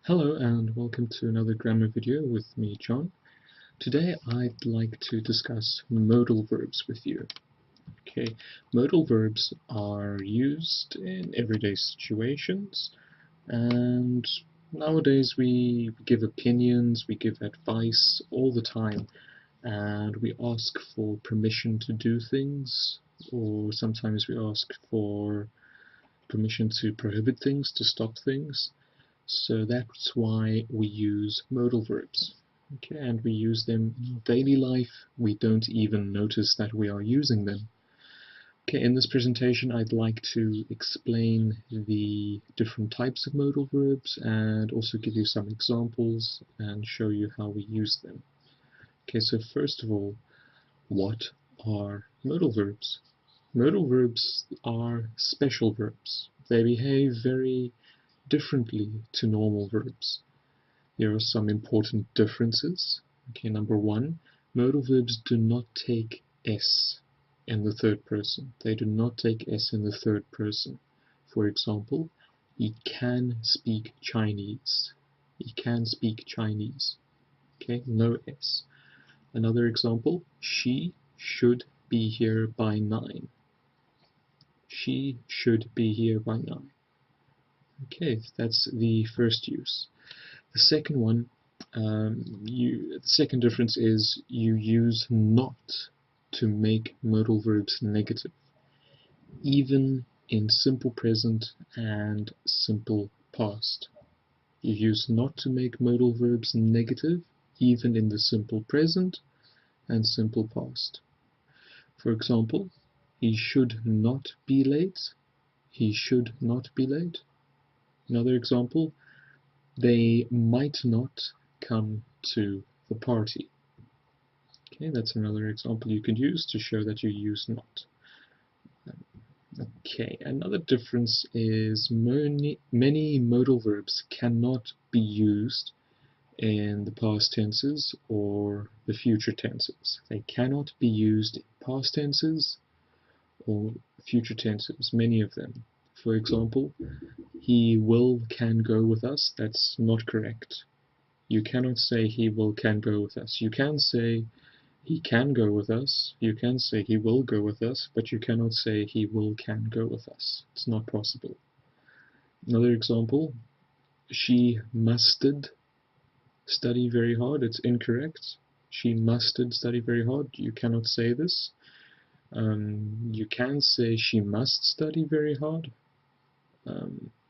Hello and welcome to another grammar video with me, John. Today I'd like to discuss modal verbs with you. Okay, modal verbs are used in everyday situations, and nowadays we give opinions, we give advice all the time, and we ask for permission to do things, or sometimes we ask for permission to prohibit things, to stop things. So that's why we use modal verbs. Okay, and we use them in daily life. We don't even notice that we are using them. Okay, in this presentation I'd like to explain the different types of modal verbs and also give you some examples and show you how we use them. Okay, so first of all, what are modal verbs? Modal verbs are special verbs. They behave very differently to normal verbs. There are some important differences. Okay, number one, modal verbs do not take S in the third person. They do not take S in the third person. For example, he can speak Chinese. He can speak Chinese. Okay, no S. Another example, she should be here by 9. She should be here by 9. Okay, that's the first use. The second one, the second difference is you use not to make modal verbs negative, even in simple present and simple past. You use not to make modal verbs negative, even in the simple present and simple past. For example, he should not be late. He should not be late. Another example, they might not come to the party. Okay, that's another example you could use to show that you use not. Okay, another difference is many modal verbs cannot be used in the past tenses or the future tenses. They cannot be used in past tenses or future tenses, many of them. For example, he can go with us. That's not correct. You cannot say he can go with us. You can say he can go with us. You can say he will go with us, but you cannot say he can go with us. It's not possible. Another example, she musted study very hard. It's incorrect. She musted study very hard. You cannot say this. You can say she must study very hard,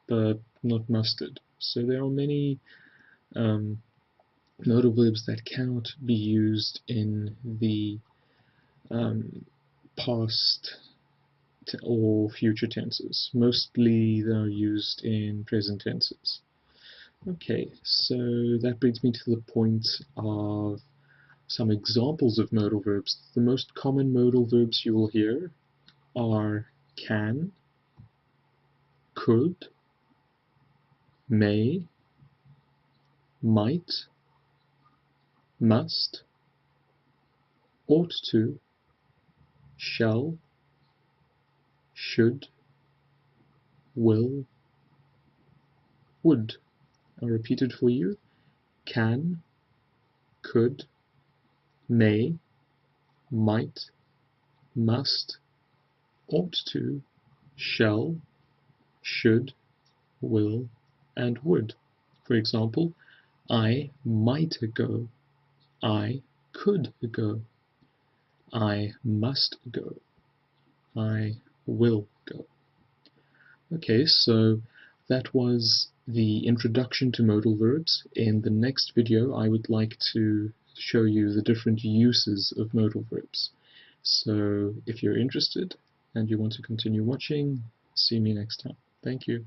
but not musted. So there are many modal verbs that cannot be used in the past or future tenses. Mostly they're used in present tenses. Okay, so that brings me to the point of some examples of modal verbs. The most common modal verbs you will hear are can, could, may, might, must, ought to, shall, should, will, would. I'll repeat it for you. Can, could, may, might, must, ought to, shall, should, will, and would. For example, I might go. I could go. I must go. I will go. Okay, so that was the introduction to modal verbs. In the next video, I would like to show you the different uses of modal verbs. So if you're interested and you want to continue watching, see me next time. Thank you.